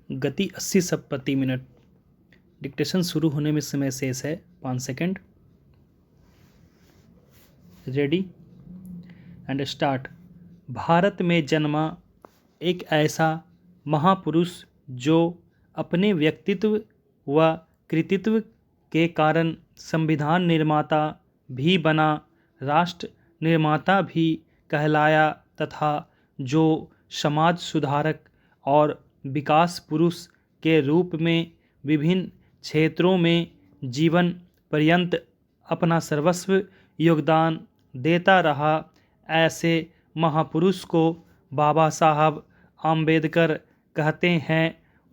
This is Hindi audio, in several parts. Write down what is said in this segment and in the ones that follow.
गति 80 शब्द प्रति मिनट। डिक्टेशन शुरू होने में समय शेष है 5 second. Ready and start. Bharat में जन्मा एक ऐसा महापुरुष जो अपने व्यक्तित्व व कृतित्व के कारण संविधान निर्माता भी बना, राष्ट्र निर्माता भी कहलाया तथा जो समाज सुधारक और विकास पुरुष के रूप में विभिन्न क्षेत्रों में जीवन पर्यंत अपना सर्वस्व योगदान देता रहा। ऐसे महापुरुष को बाबा साहब आम्बेडकर कहते हैं।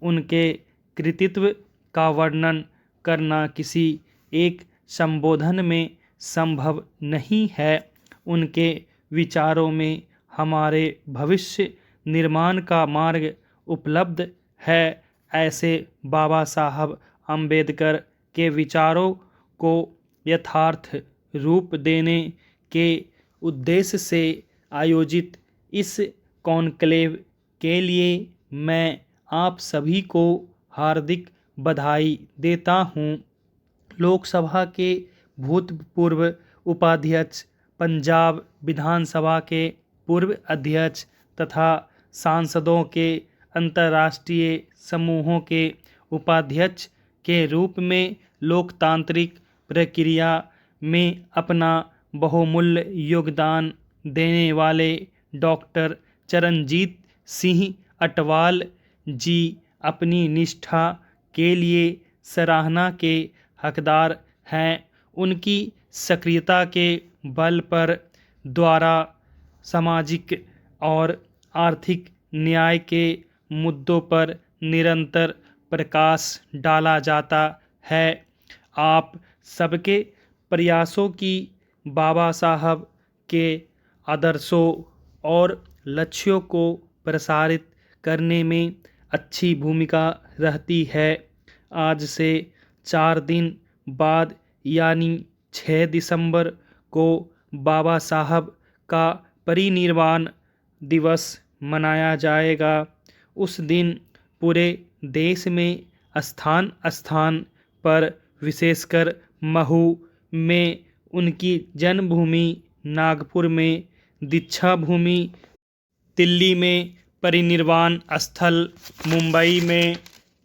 उनके कृतित्व का वर्णन करना किसी एक संबोधन में संभव नहीं है। उनके विचारों में हमारे भविष्य निर्माण का मार्ग उपलब्ध है। ऐसे बाबा साहब आम्बेडकर के विचारों को यथार्थ रूप देने के उद्देश्य से आयोजित इस कॉन्क्लेव के लिए मैं आप सभी को हार्दिक बधाई देता हूँ। लोकसभा के भूतपूर्व उपाध्यक्ष, पंजाब विधानसभा के पूर्व अध्यक्ष तथा सांसदों के अंतर्राष्ट्रीय समूहों के उपाध्यक्ष के रूप में लोकतांत्रिक प्रक्रिया में अपना बहुमूल्य योगदान देने वाले डॉक्टर चरणजीत सिंह अटवाल जी अपनी निष्ठा के लिए सराहना के हकदार हैं। उनकी सक्रियता के बल पर द्वारा सामाजिक और आर्थिक न्याय के मुद्दों पर निरंतर प्रकाश डाला जाता है। आप सबके प्रयासों की बाबा साहब के आदर्शों और लक्ष्यों को प्रसारित करने में अच्छी भूमिका रहती है। आज से 4 दिन बाद यानी 6 दिसंबर को बाबा साहब का परिनिर्वाण दिवस मनाया जाएगा। उस दिन पूरे देश में स्थान स्थान पर, विशेषकर महू में उनकी जन्मभूमि, नागपुर में दीक्षा भूमि, दिल्ली में परिनिर्वाण स्थल, मुंबई में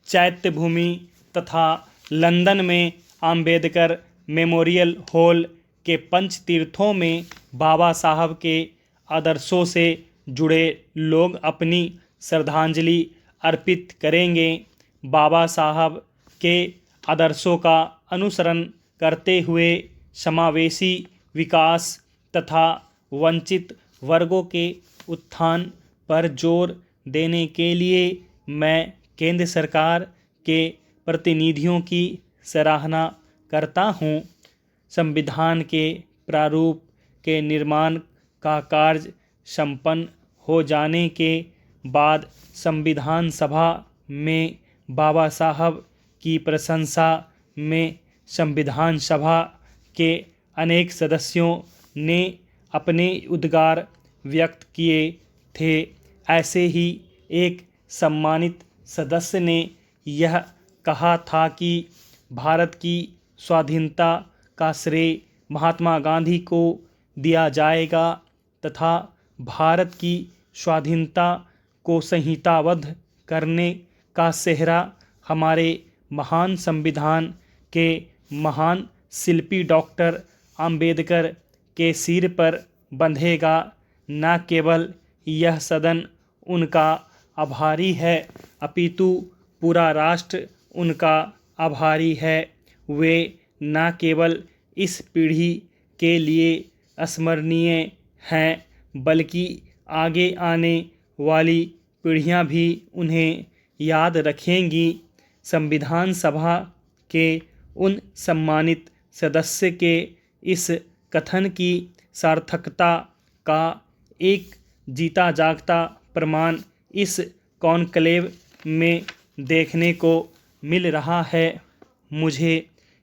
चैत्य भूमि तथा लंदन में आम्बेडकर मेमोरियल हॉल के पंच तीर्थों में बाबा साहब के आदर्शों से जुड़े लोग अपनी श्रद्धांजलि अर्पित करेंगे। बाबा साहब के आदर्शों का अनुसरण करते हुए समावेशी विकास तथा वंचित वर्गों के उत्थान पर जोर देने के लिए मैं केंद्र सरकार के प्रतिनिधियों की सराहना करता हूँ। संविधान के प्रारूप के निर्माण का कार्य संपन्न हो जाने के बाद संविधान सभा में बाबा साहब की प्रशंसा में संविधान सभा के अनेक सदस्यों ने अपने उद्गार व्यक्त किए थे। ऐसे ही एक सम्मानित सदस्य ने यह कहा था कि भारत की स्वाधीनता का श्रेय महात्मा गांधी को दिया जाएगा तथा भारत की स्वाधीनता को संहिताबद्ध करने का सेहरा हमारे महान संविधान के महान शिल्पी डॉक्टर आम्बेडकर के सिर पर बंधेगा। न केवल यह सदन उनका आभारी है, अपितु पूरा राष्ट्र उनका आभारी है। वे न केवल इस पीढ़ी के लिए स्मरणीय हैं, बल्कि आगे आने वाली पीढ़ियां भी उन्हें याद रखेंगी। संविधान सभा के उन सम्मानित सदस्य के इस कथन की सार्थकता का एक जीता जागता प्रमाण इस कॉन्क्लेव में देखने को मिल रहा है। मुझे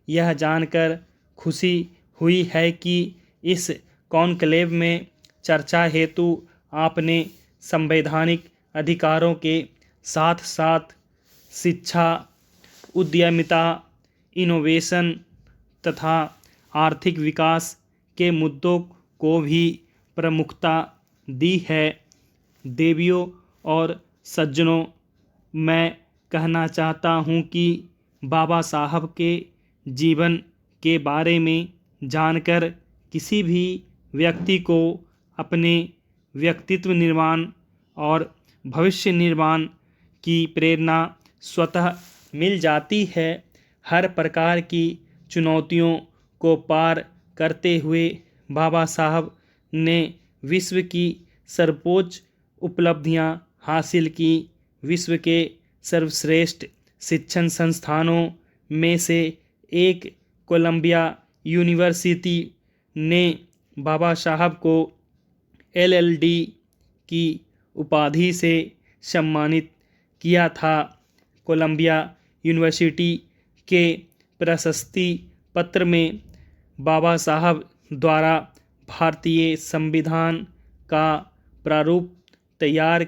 यह जानकर खुशी हुई है कि इस कॉन्क्लेव में चर्चा हेतु आपने संवैधानिक अधिकारों के साथ साथ शिक्षा, उद्यमिता, इनोवेशन तथा आर्थिक विकास के मुद्दों को भी प्रमुखता दी है। देवियों और सज्जनों, मैं कहना चाहता हूँ कि बाबा साहब के जीवन के बारे में जानकर किसी भी व्यक्ति को अपने व्यक्तित्व निर्माण और भविष्य निर्माण की प्रेरणा स्वतः मिल जाती है। हर प्रकार की चुनौतियों को पार करते हुए बाबा साहब ने विश्व की सर्वोच्च उपलब्धियां हासिल की। विश्व के सर्वश्रेष्ठ शिक्षण संस्थानों में से एक कोलंबिया यूनिवर्सिटी ने बाबा साहब को LL.D. की उपाधि से सम्मानित किया था। कोलंबिया यूनिवर्सिटी के प्रशस्ति पत्र में बाबा साहब द्वारा भारतीय संविधान का प्रारूप तैयार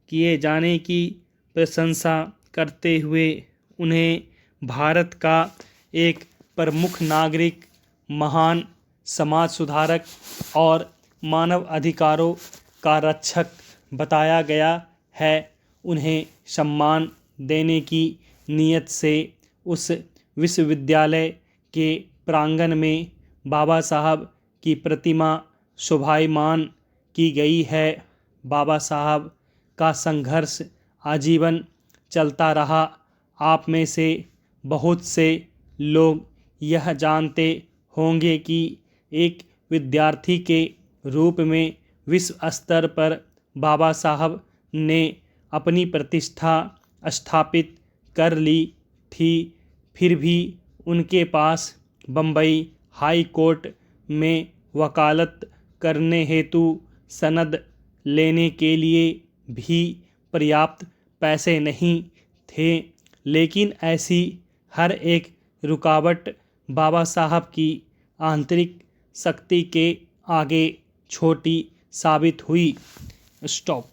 किए जाने की प्रशंसा करते हुए उन्हें भारत का एक प्रमुख नागरिक, महान समाज सुधारक और मानव अधिकारों का रक्षक बताया गया है। उन्हें सम्मान देने की नीयत से उस विश्वविद्यालय के प्रांगण में बाबा साहब की प्रतिमा शोभायमान की गई है। बाबा साहब का संघर्ष आजीवन चलता रहा। आप में से बहुत से लोग यह जानते होंगे कि एक विद्यार्थी के रूप में विश्व स्तर पर बाबा साहब ने अपनी प्रतिष्ठा स्थापित कर ली थी। फिर भी उनके पास बम्बई हाई कोर्ट में वकालत करने हेतु सनद लेने के लिए भी पर्याप्त पैसे नहीं थे। लेकिन ऐसी हर एक रुकावट बाबा साहब की आंतरिक शक्ति के आगे छोटी साबित हुई। स्टॉप।